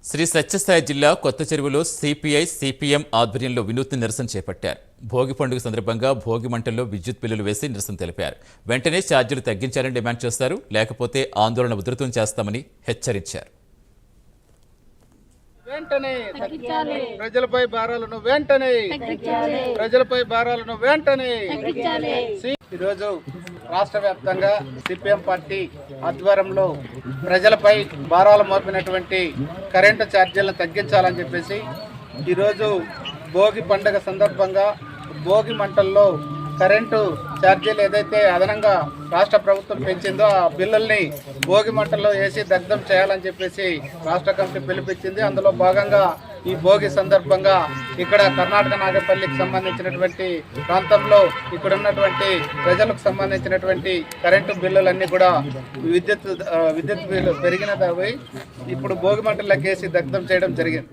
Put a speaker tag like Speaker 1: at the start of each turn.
Speaker 1: శ్రీ సత్యసాయి జిల్లా కొత్త చెరువులో సిపిఐ సిపిఎం ఆధ్వర్యంలో వినూత్న నిరసన చేపట్టారు. భోగి పండుగ సందర్భంగా భోగి మంటల్లో విద్యుత్ బిల్లులు వేసి నిరసన తెలిపారు. వెంటనే ఛార్జీలు తగ్గించాలని డిమాండ్ చేస్తారు, లేకపోతే ఆందోళన ఉధృతం చేస్తామని హెచ్చరించారు.
Speaker 2: ప్రజలపై భారాలను వెంటనే ఈరోజు రాష్ట్ర వ్యాప్తంగా సిపిఎం పార్టీ ఆధ్వర్యంలో ప్రజలపై భారాలు మోపినటువంటి కరెంటు ఛార్జీలను తగ్గించాలని చెప్పేసి ఈరోజు భోగి పండుగ సందర్భంగా భోగి మంటల్లో కరెంటు ఛార్జీలు ఏదైతే అదనంగా రాష్ట్ర ప్రభుత్వం పెంచిందో ఆ బిల్లుల్ని భోగి మంటల్లో వేసి దగ్ధం చేయాలని చెప్పేసి రాష్ట్ర కమిటీ పిలుపునిచ్చింది. అందులో భాగంగా ఈ భోగి సందర్భంగా ఇక్కడ కర్ణాటక నాగపల్లికి సంబంధించినటువంటి ప్రాంతంలో ఇక్కడ ఉన్నటువంటి ప్రజలకు సంబంధించినటువంటి కరెంటు బిల్లులన్నీ కూడా విద్యుత్ బిల్లు పెరిగినవి ఇప్పుడు భోగి మంటల్లోకి వేసి దగ్ధం చేయడం జరిగింది.